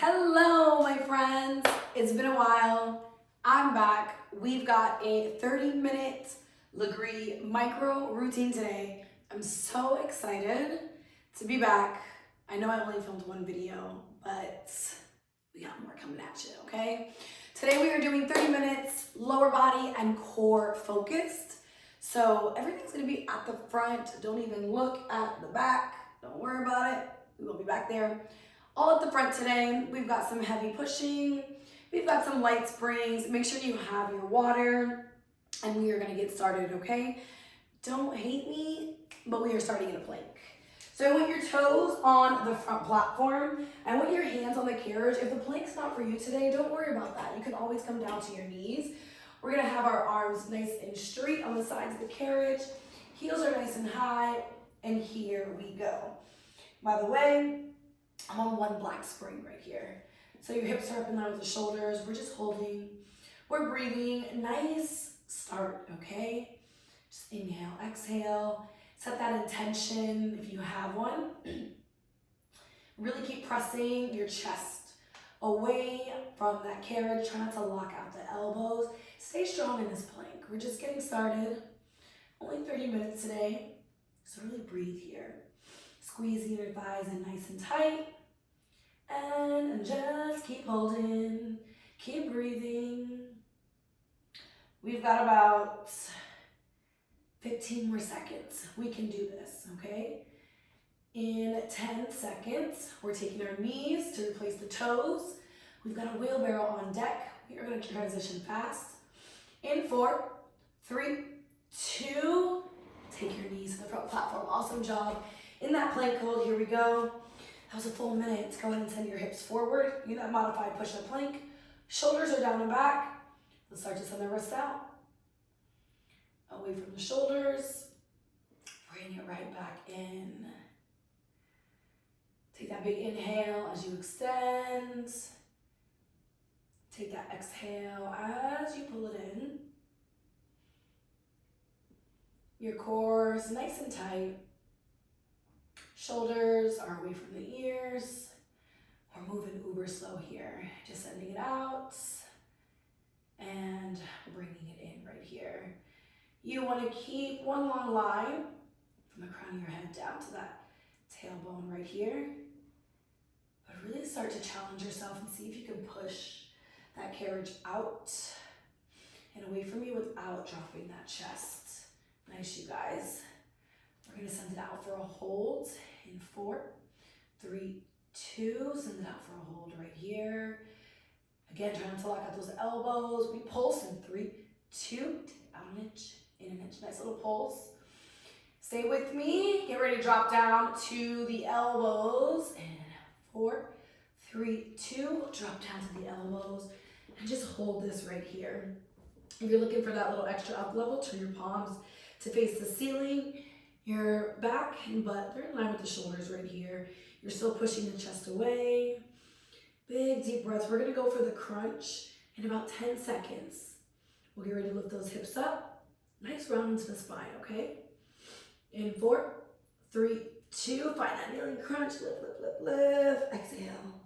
Hello, my friends. It's been a while. I'm back. We've got a 30-minute Lagree micro routine today. I'm so excited to be back. I know I only filmed one video, but we got more coming at you, okay? Today we are doing 30 minutes, lower body and core focused. So everything's gonna be at the front. Don't even look at the back. Don't worry about it. We will be back there. All at the front today. We've got some heavy pushing. We've got some light springs. Make sure you have your water and we are gonna get started, okay? Don't hate me, but we are starting in a plank. So I want your toes on the front platform. I want your hands on the carriage. If the plank's not for you today, don't worry about that. You can always come down to your knees. We're gonna have our arms nice and straight on the sides of the carriage. Heels are nice and high, and here we go. By the way, I'm on one black spring right here. So your hips are up in line with the shoulders. We're just holding. We're breathing. Nice start, okay? Just inhale, exhale. Set that intention if you have one. Really keep pressing your chest away from that carriage. Try not to lock out the elbows. Stay strong in this plank. We're just getting started. Only 30 minutes today. So really breathe here. Squeezing your thighs in nice and tight. And just keep holding. Keep breathing. We've got about 15 more seconds. We can do this, okay? In 10 seconds, we're taking our knees to replace the toes. We've got a wheelbarrow on deck. We are gonna transition fast. In 4, 3, 2, take your knees to the front platform. Awesome job. In that plank hold, here we go. That was a full minute. Go ahead and send your hips forward. Do that modified push-up plank. Shoulders are down and back. Let's start to send the wrists out. Away from the shoulders. Bring it right back in. Take that big inhale as you extend. Take that exhale as you pull it in. Your core is nice and tight. Shoulders are away from the ears. We're moving uber slow here. Just sending it out and bringing it in right here. You want to keep one long line from the crown of your head down to that tailbone right here. But really start to challenge yourself and see if you can push that carriage out and away from you without dropping that chest. Nice, you guys. We're going to send it out for a hold in 4, 3, 2. Send it out for a hold right here. Again, try not to lock out those elbows. We pulse in 3, 2. Take it out an inch, in an inch. Nice little pulse. Stay with me. Get ready to drop down to the elbows. And 4, 3, 2. Drop down to the elbows. And just hold this right here. If you're looking for that little extra up level, turn your palms to face the ceiling. Your back and butt, they're in line with the shoulders right here. You're still pushing the chest away. Big deep breaths. We're gonna go for the crunch in about 10 seconds. We'll get ready to lift those hips up. Nice round into the spine, okay? In 4, 3, 2, find that kneeling crunch. Lift, lift, lift, lift. Exhale.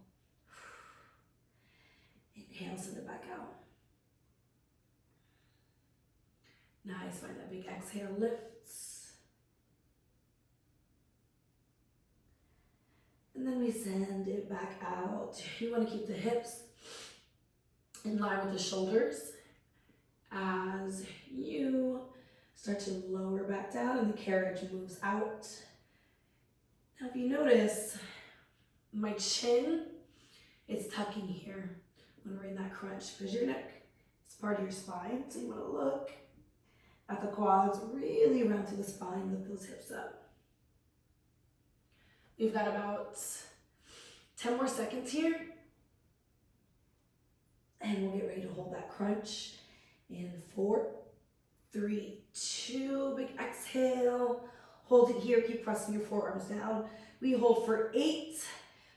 Inhale, send it back out. Nice, find that big exhale, lifts. And then we send it back out. You want to keep the hips in line with the shoulders as you start to lower back down and the carriage moves out. Now if you notice, my chin is tucking here when we're in that crunch because your neck is part of your spine. So you want to look at the quads, really round through the spine, lift those hips up. We've got about 10 more seconds here. And we'll get ready to hold that crunch in 4, 3, 2, big exhale. Hold it here, keep pressing your forearms down. We hold for 8.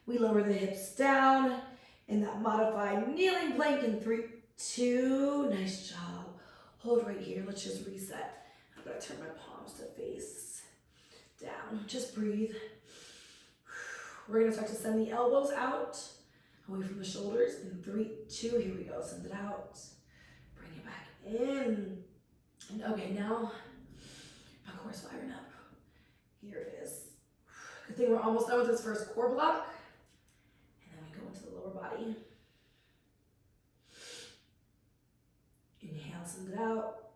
We lower the hips down in that modified kneeling plank in 3, 2. Nice job. Hold right here, let's just reset. I'm gonna turn my palms to face down. Just breathe. We're gonna start to send the elbows out Away from the shoulders in 3, 2, here we go. Send it out. Bring it back in. And okay, now my core's firing up. Here it is. Good thing we're almost done with this first core block. And then we go into the lower body. Inhale, send it out.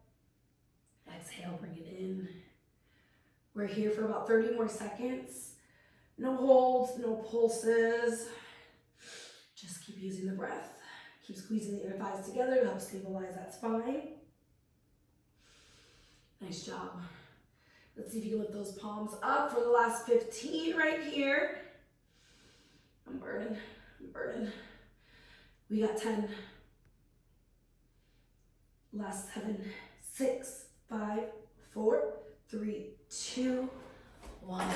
Exhale, bring it in. We're here for about 30 more seconds. No holds, no pulses. Just keep using the breath. Keep squeezing the inner thighs together to help stabilize that spine. Nice job. Let's see if you can lift those palms up for the last 15 right here. I'm burning, I'm burning. We got 10. Last 7, 6, 5, 4, 3, 2, 1.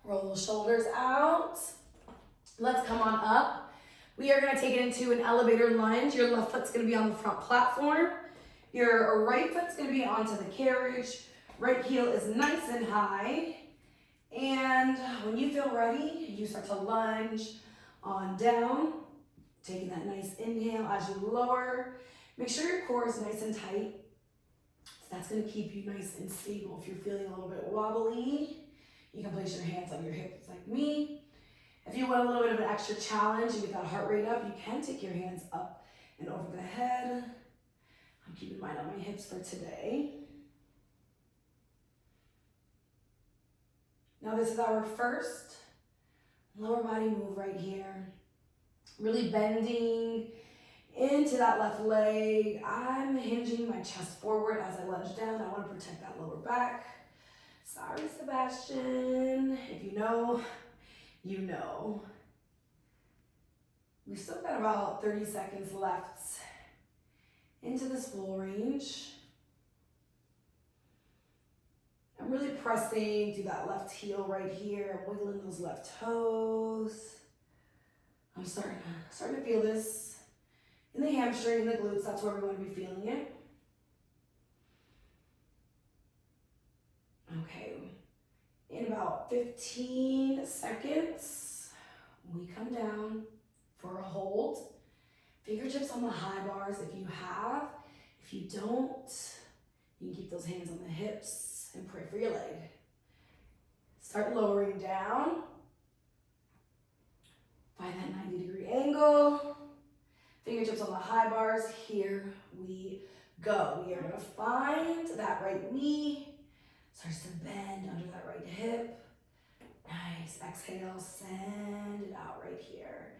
Roll those shoulders out. Let's come on up. We are gonna take it into an elevator lunge. Your left foot's gonna be on the front platform. Your right foot's gonna be onto the carriage. Right heel is nice and high. And when you feel ready, you start to lunge on down. Taking that nice inhale as you lower. Make sure your core is nice and tight. So that's gonna keep you nice and stable. If you're feeling a little bit wobbly, you can place your hands on your hips like me. If you want a little bit of an extra challenge and get that heart rate up, you can take your hands up and over the head. I'm keeping mine on my hips for today. Now this is our first lower body move right here. Really bending into that left leg. I'm hinging my chest forward as I lunge down. I want to protect that lower back. Sorry, Sebastian. If you know, you know. We've still got about 30 seconds left into this full range. I'm really pressing through that left heel right here. I'm wiggling those left toes. I'm starting to feel this in the hamstring and the glutes. That's where we want to be feeling it. Okay, in about 15 seconds, we come down for a hold. Fingertips on the high bars if you have. If you don't, you can keep those hands on the hips and pray for your leg. Start lowering down. Find that 90-degree angle. Fingertips on the high bars. Here we go. We are going to find that right knee. Starts to bend under that right hip. Nice. Exhale, send it out right here.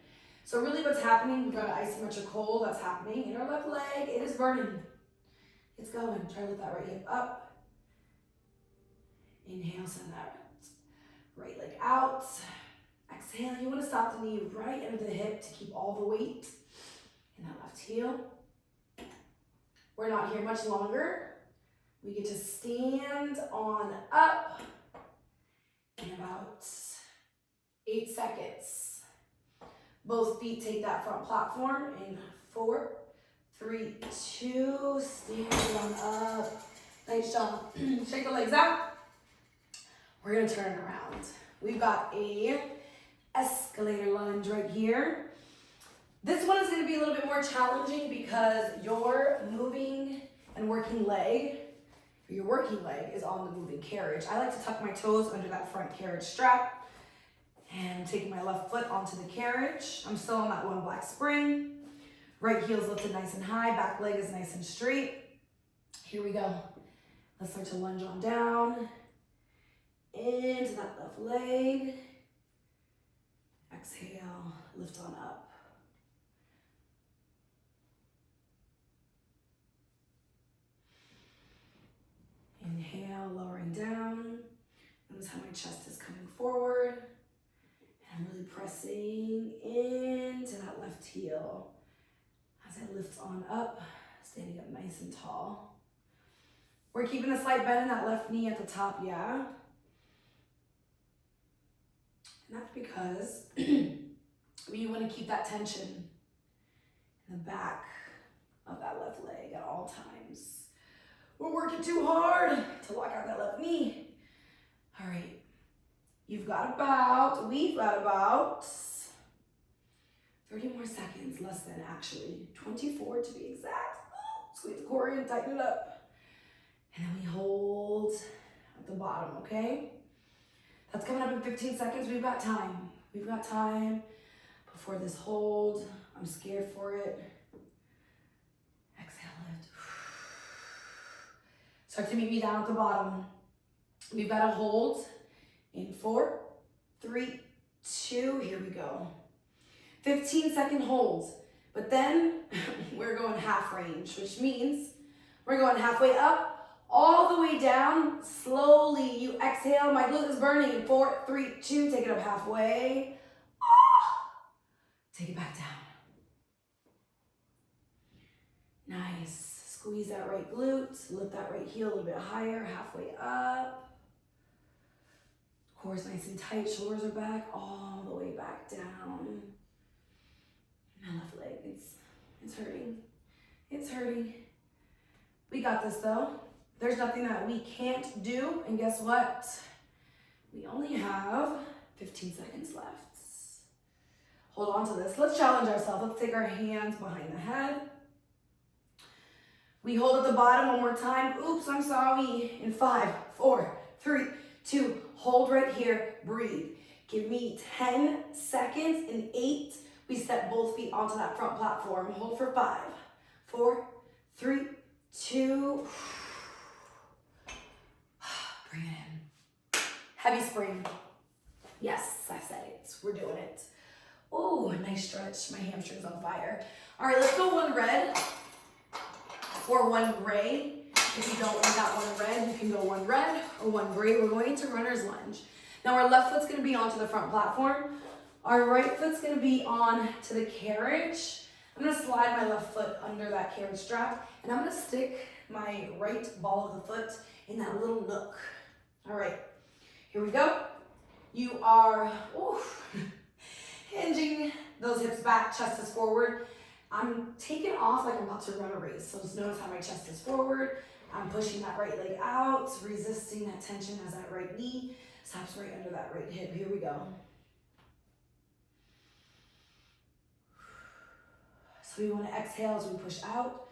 So really what's happening, we've got an isometric hold that's happening in our left leg. It is burning. It's going. Try to lift that right hip up. Inhale, send that right leg out. Exhale, you want to stop the knee right under the hip to keep all the weight in that left heel. We're not here much longer. We get to stand on up in about 8 seconds. Both feet take that front platform in 4, 3, 2, stand on up. Nice job. Shake the legs out. We're gonna turn it around. We've got a escalator lunge right here. This one is gonna be a little bit more challenging because your moving and working leg, your working leg is on the moving carriage. I like to tuck my toes under that front carriage strap and taking my left foot onto the carriage. I'm still on that one black spring. Right heel's lifted nice and high, back leg is nice and straight. Here we go. Let's start to lunge on down into that left leg. Exhale, lift on up. Inhale, lowering down. Notice how my chest is coming forward. And I'm really pressing into that left heel as I lift on up, standing up nice and tall. We're keeping a slight bend in that left knee at the top, yeah? And that's because we want to keep that tension in the back of that left leg at all times. We're working too hard to lock out that left knee. All right, we've got about 30 more seconds, less than actually, 24 to be exact. Squeeze the core in, tighten it up. And then we hold at the bottom, okay? That's coming up in 15 seconds. We've got time. We've got time before this hold. I'm scared for it. Exhale, lift. Start to meet me down at the bottom. We've got to hold in 4, 3, 2, here we go. 15-second hold, but then we're going half range, which means we're going halfway up, all the way down. Slowly, you exhale. My glute is burning in 4, 3, 2, take it up halfway. Take it back down. Nice. Squeeze that right glute, lift that right heel a little bit higher, halfway up. Core is nice and tight, shoulders are back, all the way back down. My left leg, it's hurting. It's hurting. We got this though. There's nothing that we can't do, and guess what? We only have 15 seconds left. Hold on to this. Let's challenge ourselves. Let's take our hands behind the head. We hold at the bottom one more time. Oops, I'm sorry. In 5, 4, 3, 2, hold right here, breathe. Give me 10 seconds. In 8, we step both feet onto that front platform. Hold for 5, 4, 3, 2. Bring it in. Heavy spring. Yes, I said it. We're doing it. Oh, nice stretch. My hamstring's on fire. All right, let's go one red or one gray. If you don't want that one red, you can go one red or one gray. We're going into runner's lunge. Now our left foot's gonna be onto the front platform. Our right foot's gonna be on to the carriage. I'm gonna slide my left foot under that carriage strap, and I'm gonna stick my right ball of the foot in that little nook. All right, here we go. You are hinging those hips back, chest is forward. I'm taking off like I'm about to run a race. So just notice how my chest is forward. I'm pushing that right leg out, resisting that tension as that right knee stops right under that right hip. Here we go. So we want to exhale as we push out.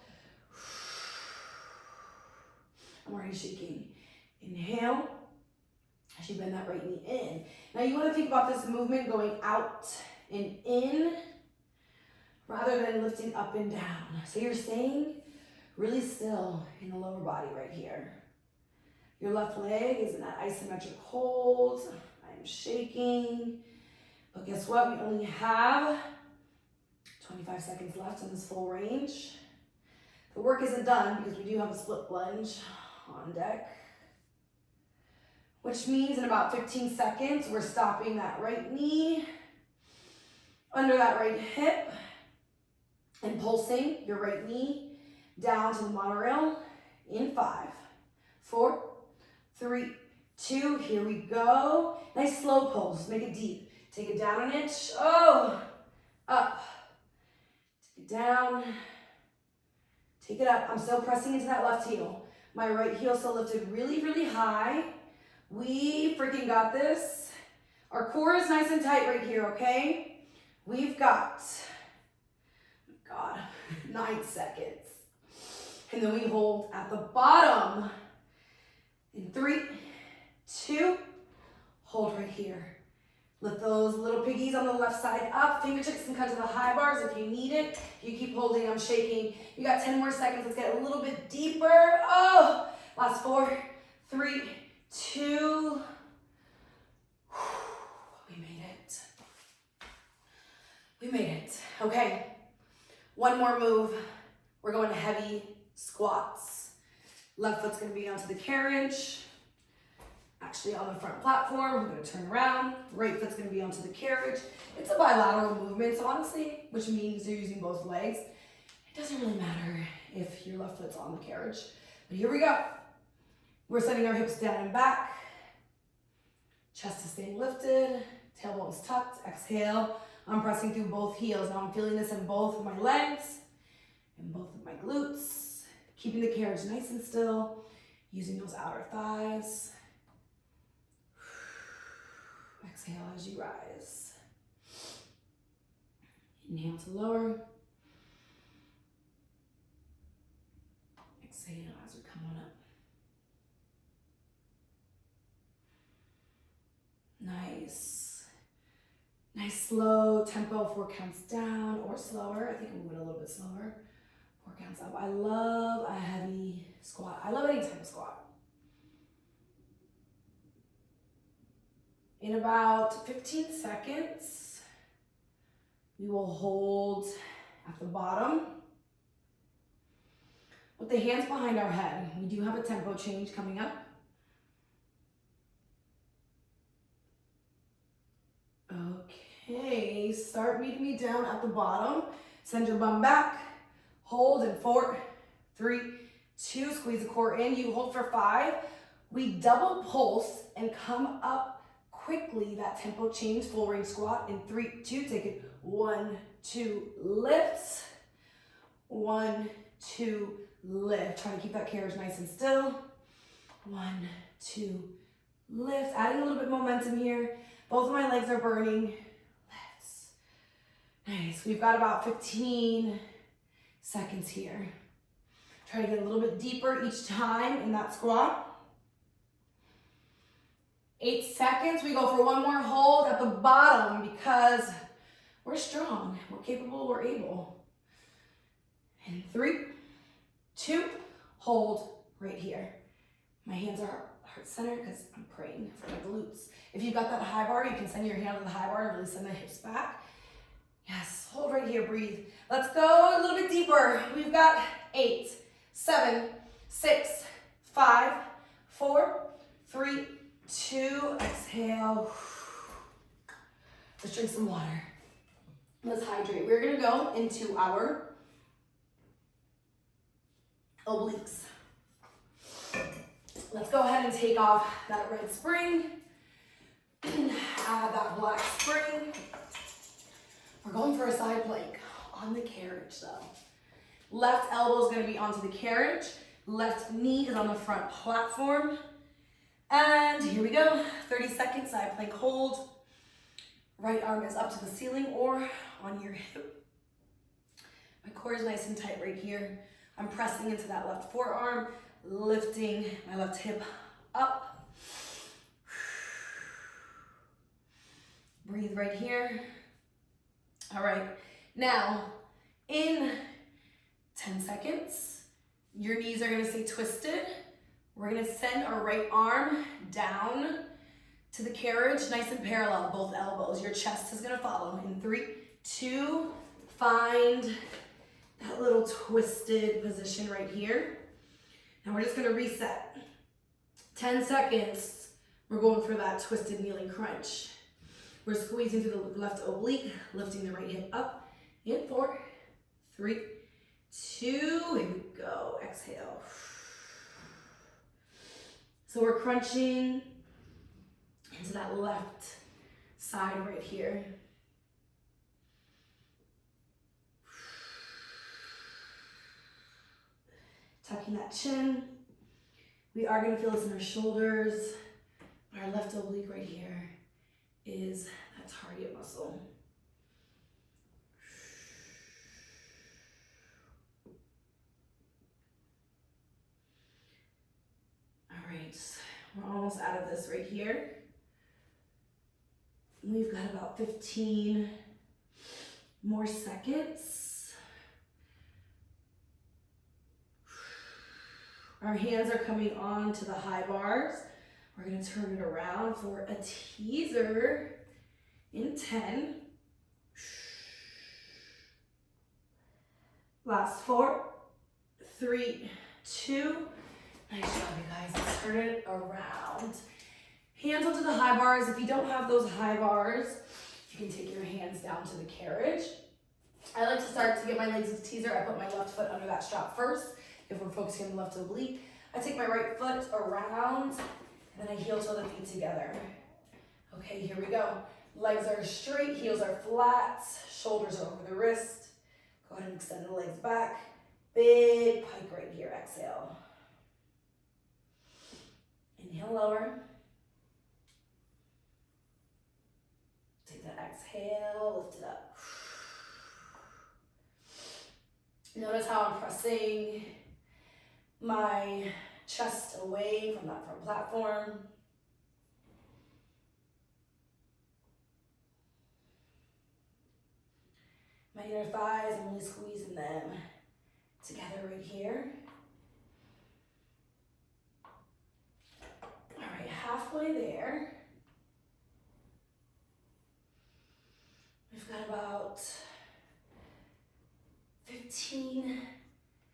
I'm already shaking. Inhale. As you bend that right knee in. Now you want to think about this movement going out and in rather than lifting up and down. So you're staying really still in the lower body right here. Your left leg is in that isometric hold. I'm shaking. But guess what? We only have 25 seconds left in this full range. The work isn't done because we do have a split lunge on deck. Which means in about 15 seconds, we're stopping that right knee under that right hip and pulsing your right knee down to the monorail in 5, 4, 3, 2, here we go. Nice slow pulse, make it deep. Take it down an inch, up. Take it down, take it up. I'm still pressing into that left heel. My right heel still lifted really, really high. We freaking got this. Our core is nice and tight right here, okay? We've got, 9 seconds. And then we hold at the bottom. In 3, 2, hold right here. Lift those little piggies on the left side up. Fingertips can come to the high bars if you need it. You keep holding, I'm shaking. You got 10 more seconds. Let's get a little bit deeper. Last 4, 3, 2. We made it. We made it. Okay. One more move. We're going to heavy squats. Left foot's going to be onto the carriage. Actually on the front platform. We're going to turn around. Right foot's going to be onto the carriage. It's a bilateral movement, so honestly, which means you're using both legs. It doesn't really matter if your left foot's on the carriage. But here we go. We're setting our hips down and back. Chest is staying lifted. Tailbone's tucked. Exhale. I'm pressing through both heels. Now I'm feeling this in both of my legs and both of my glutes. Keeping the carriage nice and still. Using those outer thighs. Exhale as you rise. Inhale to lower. Exhale as we come on up. Nice. Nice slow tempo, 4 counts down or slower. I think I'm moving a little bit slower. 4 counts up. I love a heavy squat. I love any type of squat. In about 15 seconds, we will hold at the bottom with the hands behind our head. We do have a tempo change coming up. Okay, start meeting me down at the bottom. Send your bum back. Hold in 4, 3, 2. Squeeze the core in. You hold for 5. We double pulse and come up quickly. That tempo change, full range squat in 3, 2. Take it. 1, 2, lift. 1, 2, lift. Try to keep that carriage nice and still. 1, 2, lift. Adding a little bit of momentum here. Both of my legs are burning. Lifts. Nice. We've got about 15 seconds here. Try to get a little bit deeper each time in that squat. 8 seconds. We go for one more hold at the bottom because we're strong. We're capable. We're able. And 3, 2, hold right here. My hands are heart centered because I'm praying for my glutes. If you've got that high bar, you can send your hand to the high bar and really send the hips back. Yes, hold right here, breathe. Let's go a little bit deeper. We've got 8, 7, 6, 5, 4, 3, 2. Exhale. Let's drink some water. Let's hydrate. We're gonna go into our obliques. Let's go ahead and take off that red spring. Add that black spring. We're going for a side plank on the carriage though. Left elbow is going to be onto the carriage. Left knee is on the front platform. And here we go. 30 seconds, side plank hold. Right arm is up to the ceiling or on your hip. My core is nice and tight right here. I'm pressing into that left forearm, lifting my left hip up. Breathe right here. All right, now in 10 seconds, your knees are gonna stay twisted. We're gonna send our right arm down to the carriage, nice and parallel, both elbows. Your chest is gonna follow. In 3, 2, find that little twisted position right here. And we're just gonna reset. 10 seconds, we're going for that twisted kneeling crunch. We're squeezing through the left oblique, lifting the right hip up. In 4, 3, 2, here we go, exhale. So we're crunching into that left side right here. Tucking that chin. We are gonna feel this in our shoulders. Our left oblique right here is that target muscle. All right, we're almost out of this right here. We've got about 15 more seconds. Our hands are coming on to the high bars. We're gonna turn it around for a teaser in 10. Last 4, 3, 2. Nice job, you guys. Let's turn it around. Hands onto the high bars. If you don't have those high bars, you can take your hands down to the carriage. I like to start to get my legs into teaser. I put my left foot under that strap first. If we're focusing on the left oblique, I take my right foot around, and then I heel toe the feet together. Okay, here we go. Legs are straight, heels are flat, shoulders are over the wrist. Go ahead and extend the legs back. Big pike right here, exhale. Inhale, lower. Take that exhale, lift it up. Notice how I'm pressing my chest away from that front platform. My inner thighs, I'm really squeezing them together right here. All right, halfway there. We've got about 15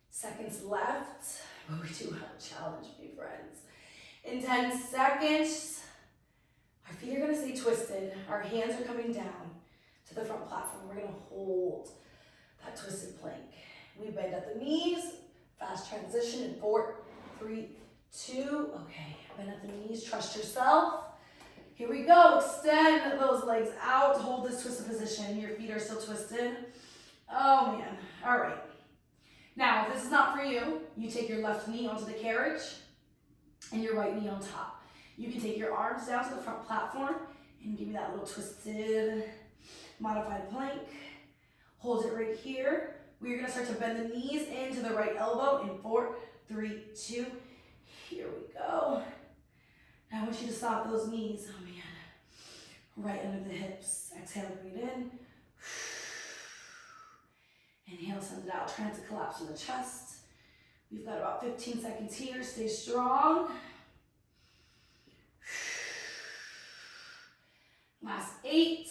seconds left, but we do have a challenge, my friends. In 10 seconds, our feet are gonna stay twisted. Our hands are coming down to the front platform. We're gonna hold that twisted plank. We bend at the knees, fast transition in 4, 3, 2. Okay, bend at the knees, trust yourself. Here we go, extend those legs out, hold this twisted position. Your feet are still twisted. Oh man, all right. Now, if this is not for you, you take your left knee onto the carriage and your right knee on top. You can take your arms down to the front platform and give me that little twisted, modified plank. Hold it right here. We're gonna start to bend the knees into the right elbow in 4, 3, 2. Here we go. Now I want you to stop those knees, oh man, right under the hips. Exhale, breathe in. Inhale, send it out, trying to collapse in the chest. We've got about 15 seconds here, stay strong. Last 8,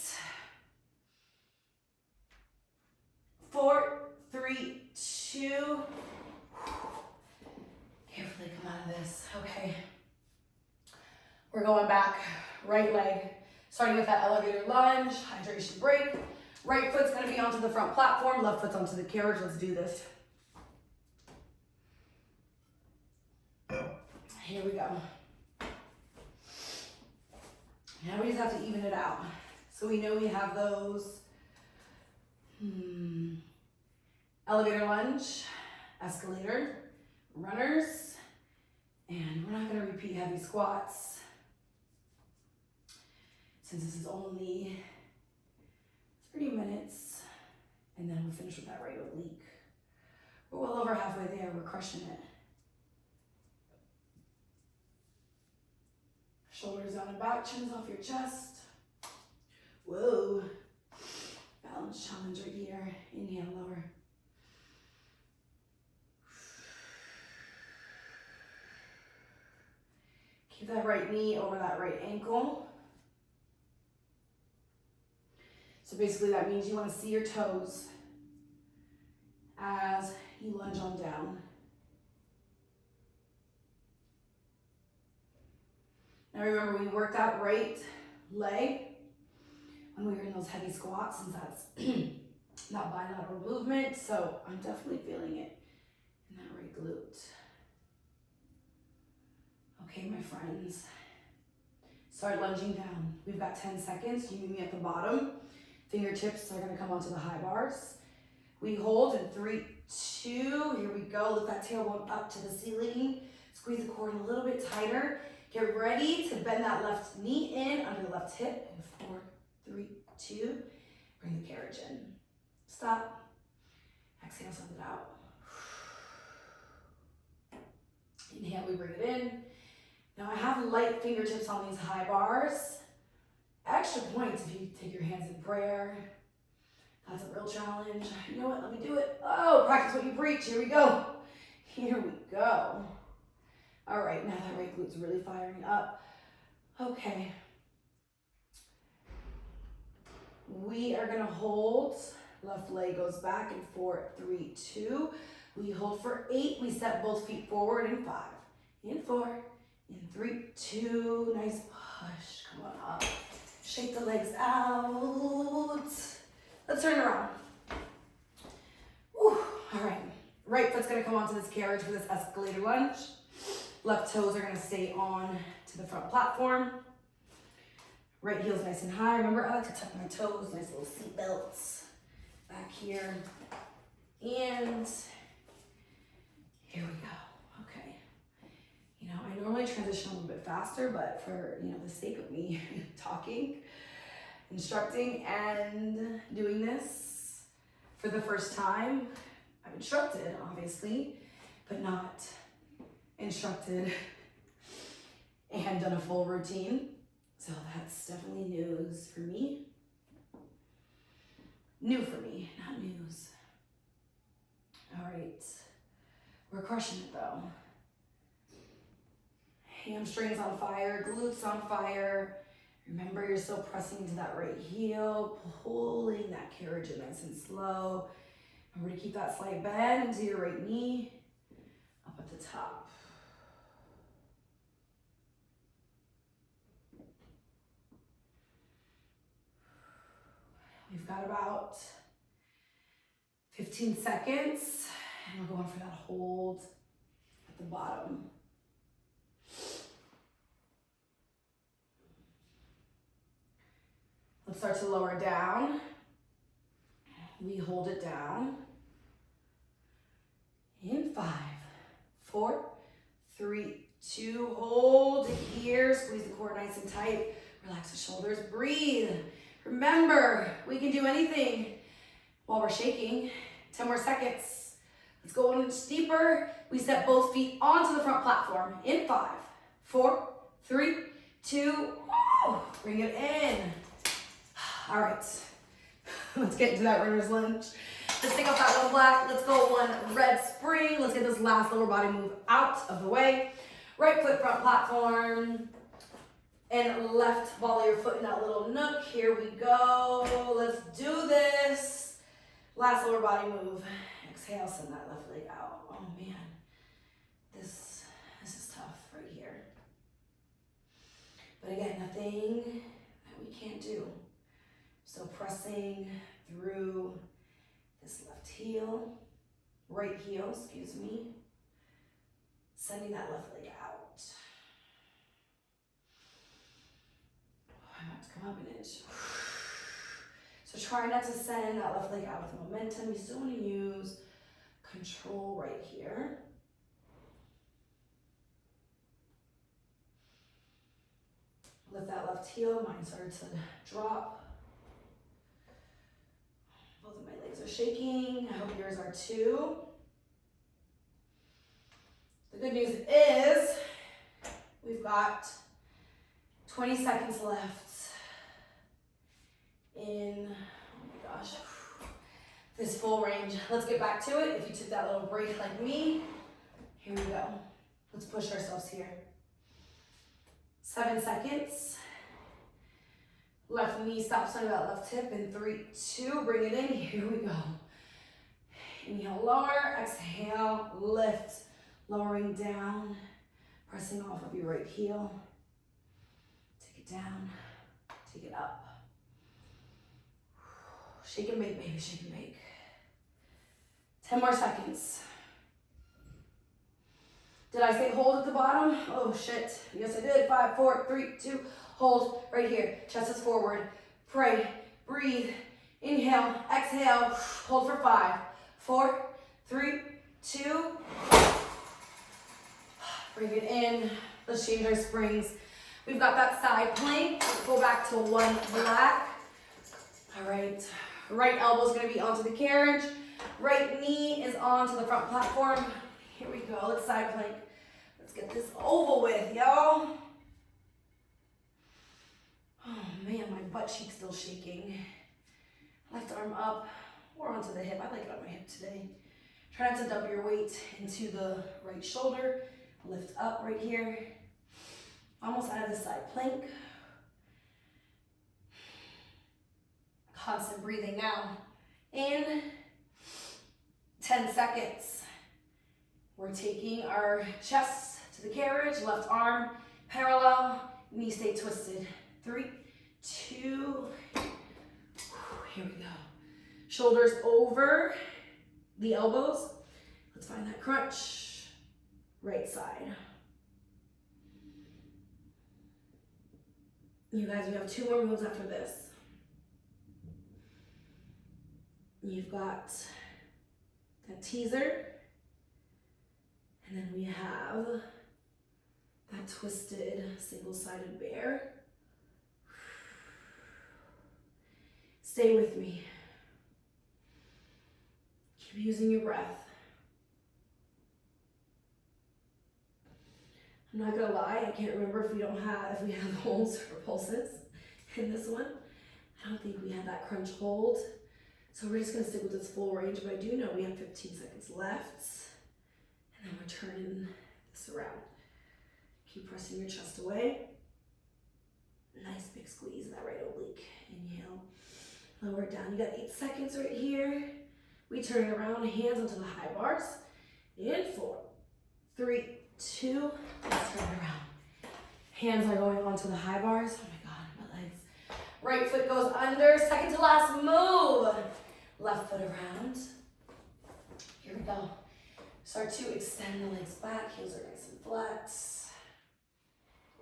4, 3, 2. Carefully come out of this, okay. We're going back, right leg, starting with that elevator lunge, hydration break. Right foot's gonna be onto the front platform, left foot's onto the carriage. Let's do this. Here we go. Now we just have to even it out. So we know we have those elevator lunge, escalator, runners, and we're not gonna repeat heavy squats since this is only 30 minutes, and then we'll finish with that right oblique. We're well over halfway there, we're crushing it. Shoulders down and back, chins off your chest. Whoa. Balance challenge right here. Inhale, lower. Keep that right knee over that right ankle. So basically that means you want to see your toes as you lunge on down. Now remember, we worked out right leg when we were in those heavy squats, since that's not bilateral movement, so I'm definitely feeling it in that right glute. Okay, my friends, start lunging down. We've got 10 seconds. You meet me at the bottom. Fingertips are gonna come onto the high bars. We hold in 3, 2, here we go. Lift that tailbone up to the ceiling. Squeeze the core a little bit tighter. Get ready to bend that left knee in under the left hip in 4, 3, 2. Bring the carriage in. Stop. Exhale, send it out. Inhale, we bring it in. Now I have light fingertips on these high bars. Extra points if you take your hands in prayer. That's a real challenge. You know what, let me do it. Oh, practice what you preach, here we go. Here we go. All right, now that right glute's really firing up. Okay. We are gonna hold. Left leg goes back in 4, 3, 2. We hold for 8. We step both feet forward in 5. In 4, in 3, 2. Nice push, come on up. Shake the legs out. Let's turn around. Whew. All right, right foot's gonna come onto this carriage for this escalator lunge. Left toes are gonna stay on to the front platform. Right heel's nice and high. Remember, I like to tuck my toes, nice little seat belts back here. And here we go, okay. You know, I normally transition a little bit faster, but for, you know, the sake of me talking, instructing, and doing this for the first time, I I've instructed, obviously, but not instructed and done a full routine. So that's definitely news for me. New for me, not news. All right, we're crushing it though. Hamstrings on fire, glutes on fire. Remember, you're still pressing into that right heel, pulling that carriage in nice and slow. Remember to keep that slight bend into your right knee, up at the top. We've got about 15 seconds, and we're going for that hold at the bottom. Let's start to lower down. We hold it down. In 5, 4, 3, 2, hold here. Squeeze the core nice and tight. Relax the shoulders, breathe. Remember, we can do anything while we're shaking. 10 more seconds. Let's go an inch deeper. We step both feet onto the front platform. In 5, 4, 3, 2, bring it in. All right, let's get into that runner's lunge. Let's take off that one black. Let's go one red spring. Let's get this last lower body move out of the way. Right foot front platform. And left volley your foot in that little nook. Here we go. Let's do this. Last lower body move. Exhale, send that left leg out. Oh man, this is tough right here. But again, nothing that we can't do. So pressing through this left heel, right heel, excuse me. Sending that left leg out. I'm about to come up an inch. So try not to send that left leg out with momentum. You still want to use control right here. Lift that left heel. Mine started to drop. Both of my legs are shaking. I hope yours are too. The good news is we've got 20 seconds left in, oh my gosh, this full range. Let's get back to it. If you took that little break like me, here we go. Let's push ourselves here. 7 seconds. Left knee stops under that left hip in 3, 2, bring it in, here we go. Inhale, lower, exhale, lift, lowering down, pressing off of your right heel. Take it down, take it up. Shake and bake, baby, shake and bake. 10 more seconds. Did I say hold at the bottom? Oh shit, yes I did. 5, 4, 3, 2, hold right here. Chest is forward. Pray, breathe, inhale, exhale, hold for 5, 4, 3, 2. Bring it in. Let's change our springs. We've got that side plank. Let's go back to one black. All right, right elbow's gonna be onto the carriage. Right knee is onto the front platform. Here we go, let's side plank. Let's get this over with, y'all. Oh man, my butt cheek's still shaking. Left arm up or onto the hip. I like it on my hip today. Try not to dump your weight into the right shoulder. Lift up right here. Almost out of the side plank. Constant breathing now. In 10 seconds. We're taking our chest to the carriage, left arm parallel, knee stay twisted. 3, 2, here we go. Shoulders over the elbows. Let's find that crunch. Right side. You guys, we have 2 more moves after this. You've got that teaser. And then we have that twisted single-sided bear. Stay with me. Keep using your breath. I'm not gonna lie, I can't remember if we have holds or pulses in this one. I don't think we had that crunch hold. So we're just gonna stick with this full range, but I do know we have 15 seconds left. And then we're turning this around. Keep pressing your chest away. Nice big squeeze in that right oblique. Inhale, lower it down. You got 8 seconds right here. We turn it around, hands onto the high bars. In 4, 3, 2, let's turn it around. Hands are going onto the high bars. Oh my God, my legs. Right foot goes under, second to last move. Left foot around. Here we go. Start to extend the legs back, heels are nice and flat.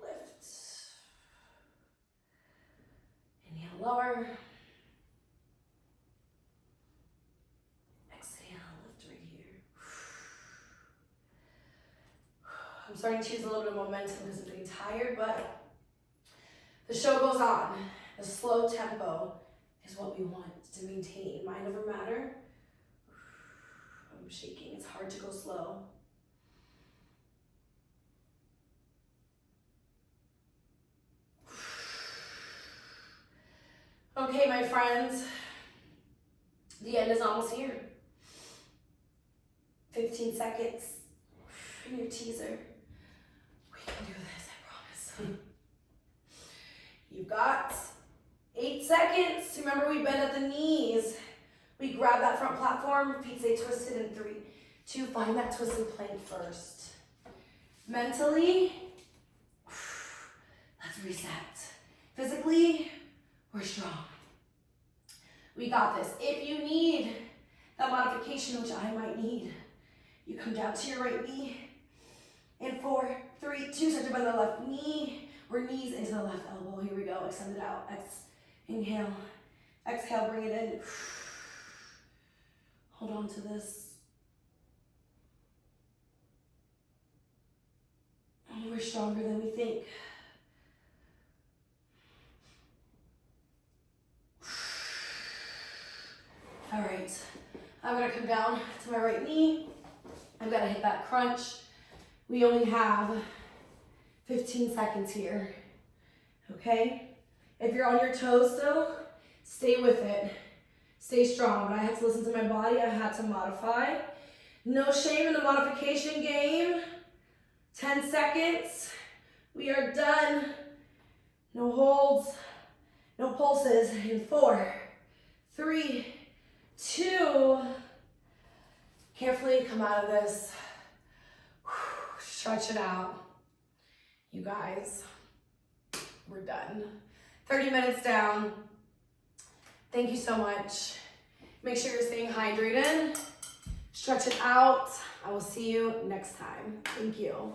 Lift. Inhale, lower. Exhale, lift right here. I'm starting to use a little bit of momentum because I'm getting tired, but the show goes on. The slow tempo is what we want to maintain. Mind over matter. I'm shaking, it's hard to go slow. Okay, my friends, the end is almost here. 15 seconds in your teaser. We can do this, I promise. You've got 8 seconds. Remember, we bend at the knees. We grab that front platform, feet stay twisted in 3, 2, find that twisted plank first. Mentally, let's reset. Physically, we're strong. We got this. If you need that modification, which I might need, you come down to your right knee. In 4, 3, 2, start to bend the left knee, or knees into the left elbow. Here we go, extend it out. Inhale, exhale, bring it in. Hold on to this. We're stronger than we think. All right, I'm gonna come down to my right knee. I'm gonna hit that crunch. We only have 15 seconds here, okay? If you're on your toes still, stay with it. Stay strong, but I had to listen to my body. I had to modify. No shame in the modification game. 10 seconds. We are done. No holds, no pulses. In 4, 3, 2. Carefully come out of this. Stretch it out. You guys, we're done. 30 minutes down. Thank you so much. Make sure you're staying hydrated. Stretch it out. I will see you next time. Thank you.